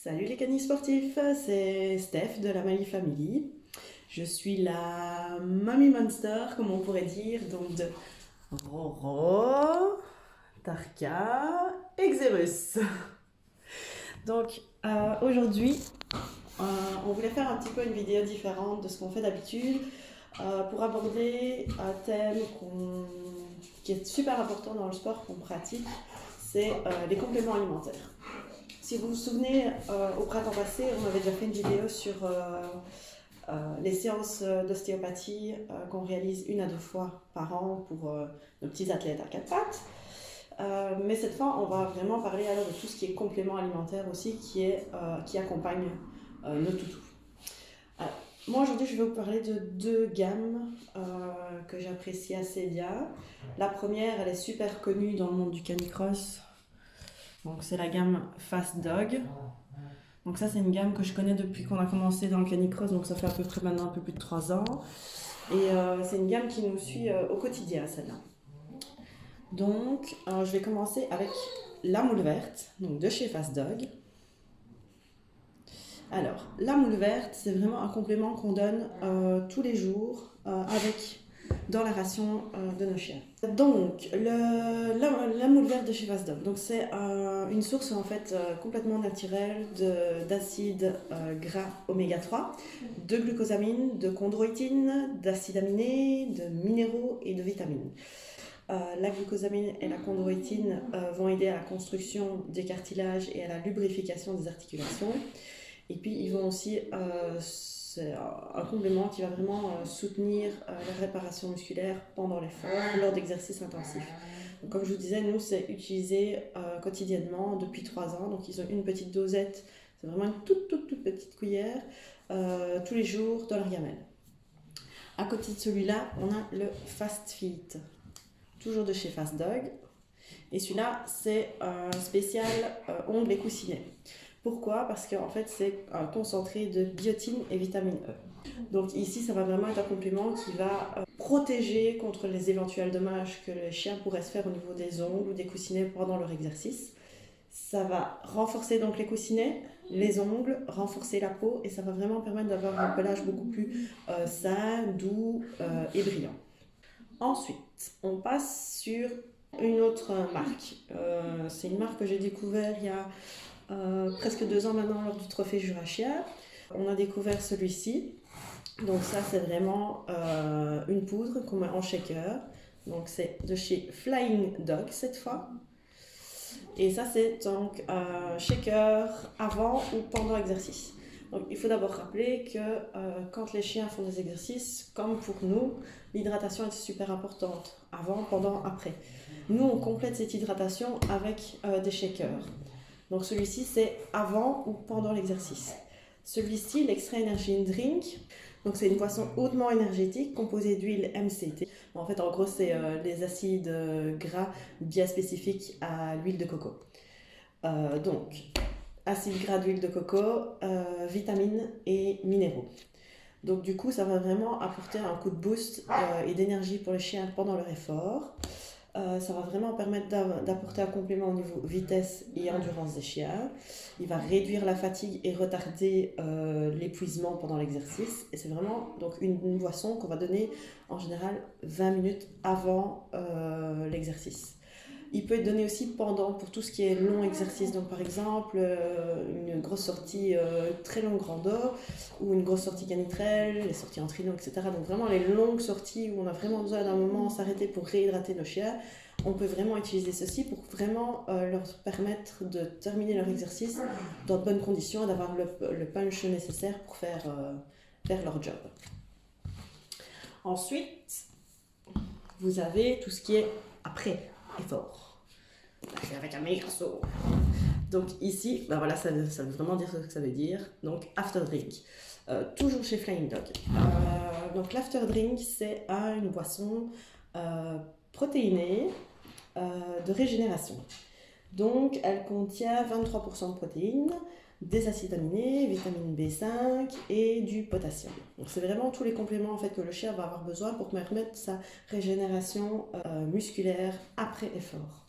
Salut les canis sportifs, c'est Steph de la Mali Family. Je suis la Mommy Monster, comme on pourrait dire, donc de Roro, Tarka et Xerus. Donc aujourd'hui, on voulait faire un petit peu une vidéo différente de ce qu'on fait d'habitude pour aborder un thème qui est super important dans le sport qu'on pratique, c'est les compléments alimentaires. Si vous vous souvenez, au printemps passé, on avait déjà fait une vidéo sur les séances d'ostéopathie qu'on réalise 1 à 2 fois par an pour nos petits athlètes à 4 pattes. Mais cette fois, on va vraiment parler alors de tout ce qui est complément alimentaire aussi, qui accompagne nos toutous. Alors, moi aujourd'hui, je vais vous parler de 2 gammes que j'apprécie assez bien. La première, elle est super connue dans le monde du canicross. Donc c'est la gamme Fast Dog. Donc ça c'est une gamme que je connais depuis qu'on a commencé dans le canicross, donc ça fait à peu près maintenant un peu plus de 3 ans. Et c'est une gamme qui nous suit au quotidien, celle-là. Donc je vais commencer avec la moule verte, donc de chez Fast Dog. Alors la moule verte, c'est vraiment un complément qu'on donne tous les jours dans la ration de nos chiens. Donc, la moule verte de chez Fast Dog, donc c'est une source en fait complètement naturelle d'acides gras oméga 3, de glucosamine, de chondroïtine, d'acides aminés, de minéraux et de vitamines. La glucosamine et la chondroïtine vont aider à la construction des cartilages et à la lubrification des articulations. Et puis ils vont aussi, c'est un complément qui va vraiment soutenir la réparation musculaire pendant l'effort, lors d'exercices intensifs. Donc, comme je vous disais, nous c'est utilisé quotidiennement depuis 3 ans. Donc ils ont une petite dosette, c'est vraiment une toute petite cuillère, tous les jours dans leur gamelle. À côté de celui-là, on a le Fast Fit, toujours de chez Fast Dog. Et celui-là, c'est un spécial ongles et coussinets. Pourquoi? Parce qu'en fait, c'est un concentré de biotine et vitamine E. Donc ici, ça va vraiment être un complément qui va protéger contre les éventuels dommages que les chiens pourraient se faire au niveau des ongles ou des coussinets pendant leur exercice. Ça va renforcer donc les coussinets, les ongles, renforcer la peau et ça va vraiment permettre d'avoir un pelage beaucoup plus sain, doux et brillant. Ensuite, on passe sur une autre marque. C'est une marque que j'ai découvert il y a presque 2 ans maintenant lors du trophée Jurassien. On a découvert celui-ci. Donc ça c'est vraiment une poudre qu'on met en shaker. Donc c'est de chez Flying Dog cette fois. Et ça c'est donc un shaker avant ou pendant exercice. Donc il faut d'abord rappeler que quand les chiens font des exercices, comme pour nous, l'hydratation est super importante, avant, pendant, après. Nous on complète cette hydratation avec des shakers. Donc celui-ci c'est avant ou pendant l'exercice. Celui-ci, l'Extra Energy Drink, donc c'est une boisson hautement énergétique composée d'huile MCT. En fait en gros c'est les acides gras bien spécifiques à l'huile de coco. Donc acides gras d'huile de coco, vitamines et minéraux. Donc du coup ça va vraiment apporter un coup de boost et d'énergie pour les chiens pendant leur effort. Ça va vraiment permettre d'apporter un complément au niveau vitesse et endurance des chiens. Il va réduire la fatigue et retarder l'épuisement pendant l'exercice. Et c'est vraiment donc une boisson qu'on va donner en général 20 minutes avant l'exercice. Il peut être donné aussi pendant, pour tout ce qui est long exercice. Donc par exemple, une grosse sortie très longue rando ou une grosse sortie canitrelle, les sorties en trino, etc. Donc vraiment les longues sorties où on a vraiment besoin d'un moment s'arrêter pour réhydrater nos chiens. On peut vraiment utiliser ceci pour vraiment leur permettre de terminer leur exercice dans de bonnes conditions et d'avoir le punch nécessaire pour faire leur job. Ensuite, vous avez tout ce qui est après effort. Avec un méga saut. Donc ici, ben voilà, ça veut vraiment dire ce que ça veut dire. Donc after drink, toujours chez Flying Dog. Donc l'after drink, c'est une boisson protéinée de régénération. Donc elle contient 23% de protéines, des acides aminés, vitamine B5 et du potassium. Donc c'est vraiment tous les compléments en fait que le chien va avoir besoin pour permettre sa régénération musculaire après effort.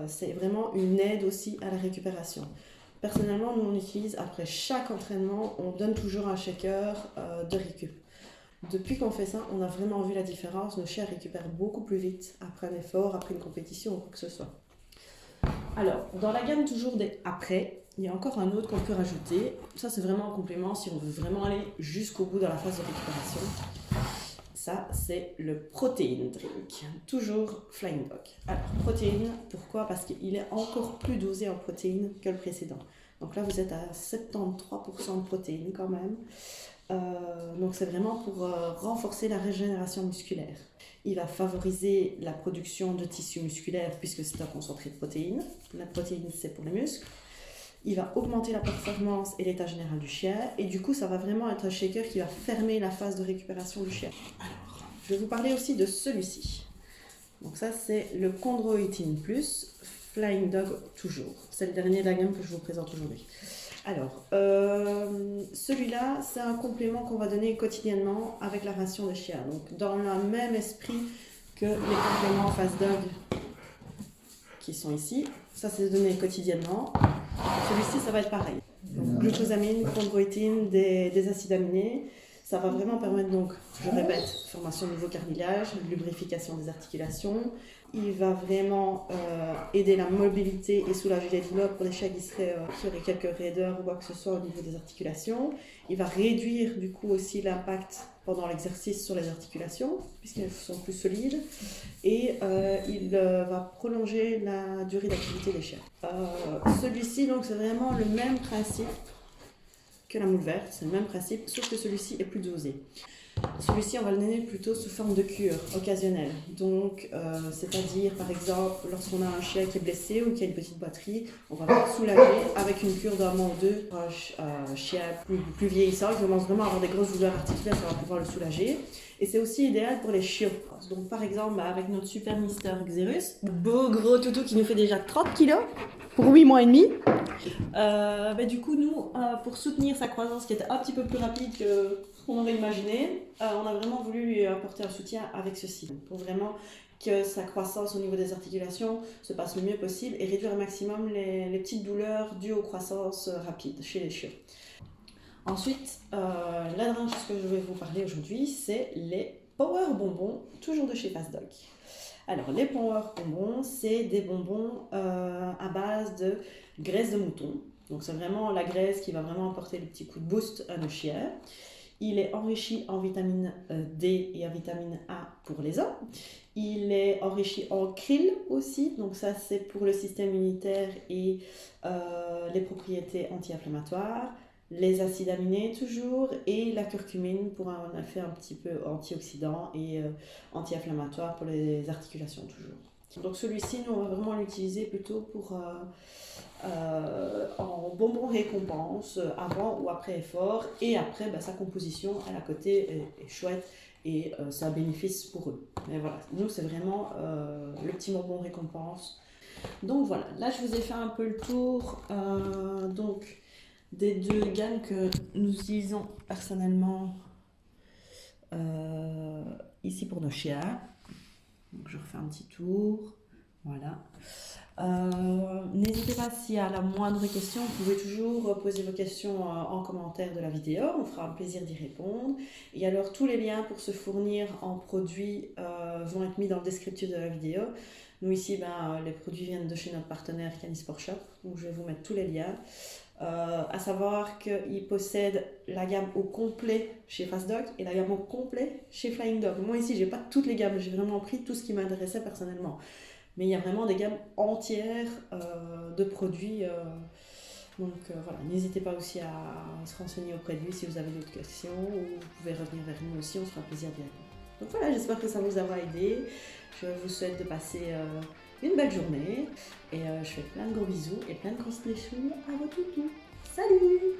C'est vraiment une aide aussi à la récupération. Personnellement, nous on utilise après chaque entraînement, on donne toujours un shaker de récup. Depuis qu'on fait ça, on a vraiment vu la différence. Nos chiens récupèrent beaucoup plus vite après un effort, après une compétition ou quoi que ce soit. Alors, dans la gamme toujours des après, il y a encore un autre qu'on peut rajouter. Ça, c'est vraiment un complément si on veut vraiment aller jusqu'au bout dans la phase de récupération. Ça, c'est le protéine drink. Toujours Flying Dog. Alors, protéine, pourquoi? Parce qu'il est encore plus dosé en protéines que le précédent. Donc là, vous êtes à 73% de protéines quand même. Donc c'est vraiment pour renforcer la régénération musculaire. Il va favoriser la production de tissus musculaires puisque c'est un concentré de protéines. La protéine, c'est pour les muscles. Il va augmenter la performance et l'état général du chien. Et du coup, ça va vraiment être un shaker qui va fermer la phase de récupération du chien. Alors, je vais vous parler aussi de celui-ci. Donc ça, c'est le Chondroitin Plus Flying Dog toujours. C'est le dernier de la gamme que je vous présente aujourd'hui. Alors, celui-là, c'est un complément qu'on va donner quotidiennement avec la ration de chien. Donc, dans le même esprit que les compléments Fast-Dog qui sont ici. Ça, c'est donné quotidiennement. Celui-ci, ça va être pareil. Donc, glucosamine, chondroïtine, des acides aminés. Ça va vraiment permettre, donc, je répète, formation de nouveau cartilage, lubrification des articulations. Il va vraiment aider la mobilité et soulager les douleurs pour les chiens qui auraient quelques raideurs ou quoi que ce soit au niveau des articulations. Il va réduire du coup aussi l'impact pendant l'exercice sur les articulations, puisqu'elles sont plus solides. Et il va prolonger la durée d'activité des chiens. Celui-ci, donc, c'est vraiment le même principe que la moule verte, c'est le même principe, sauf que celui-ci est plus dosé. Celui-ci, on va le donner plutôt sous forme de cure occasionnelle. Donc, c'est-à-dire, par exemple, lorsqu'on a un chien qui est blessé ou qui a une petite boiterie, on va le soulager avec une cure d'un mois ou deux. Un chien plus vieillissant qui commence vraiment à avoir des grosses douleurs articulaires, ça va pouvoir le soulager. Et c'est aussi idéal pour les chiots. Donc, par exemple, avec notre super Mister Xerus, beau gros toutou qui nous fait déjà 30 kilos pour 8 mois et demi. Du coup, nous, pour soutenir sa croissance qui était un petit peu plus rapide que qu'on aurait imaginé, on a vraiment voulu lui apporter un soutien avec ceci, pour vraiment que sa croissance au niveau des articulations se passe le mieux possible et réduire au maximum les petites douleurs dues aux croissances rapides chez les chiots. Ensuite, la dernière chose que je vais vous parler aujourd'hui, c'est les Power Bonbons, toujours de chez Fast-Dog. Alors, les Power Bonbons, c'est des bonbons à base de graisse de mouton. Donc, c'est vraiment la graisse qui va vraiment apporter le petit coup de boost à nos chiens. Il est enrichi en vitamine D et en vitamine A pour les hommes. Il est enrichi en krill aussi, donc ça c'est pour le système immunitaire et les propriétés anti-inflammatoires. Les acides aminés toujours et la curcumine pour un effet un petit peu antioxydant et anti-inflammatoire pour les articulations toujours. Donc celui-ci, nous on va vraiment l'utiliser plutôt pour en bonbon récompense avant ou après effort et après sa composition à la côté est chouette et c'est un bénéfice pour eux. Mais voilà, nous c'est vraiment le petit bonbon récompense. Donc voilà, là je vous ai fait un peu le tour donc des deux gammes que nous utilisons personnellement ici pour nos chiens. Donc je refais un petit tour, voilà. N'hésitez pas, s'il y a la moindre question, vous pouvez toujours poser vos questions en commentaire de la vidéo, on fera un plaisir d'y répondre. Et alors tous les liens pour se fournir en produits vont être mis dans le descriptif de la vidéo. Nous ici, les produits viennent de chez notre partenaire Canis Sport Shop, donc je vais vous mettre tous les liens. À savoir qu'ils possèdent la gamme au complet chez Fast-Dog et la gamme au complet chez Flying Dog. Moi ici, j'ai pas toutes les gammes, j'ai vraiment pris tout ce qui m'intéressait personnellement. Mais il y a vraiment des gammes entières de produits. Donc voilà, n'hésitez pas aussi à se renseigner auprès de lui si vous avez d'autres questions ou vous pouvez revenir vers nous aussi, on se fera plaisir d'y répondre. Donc voilà, j'espère que ça vous aura aidé. Je vous souhaite de passer une belle journée et je fais plein de gros bisous et plein de grosses léchouilles à vos toutous. Salut!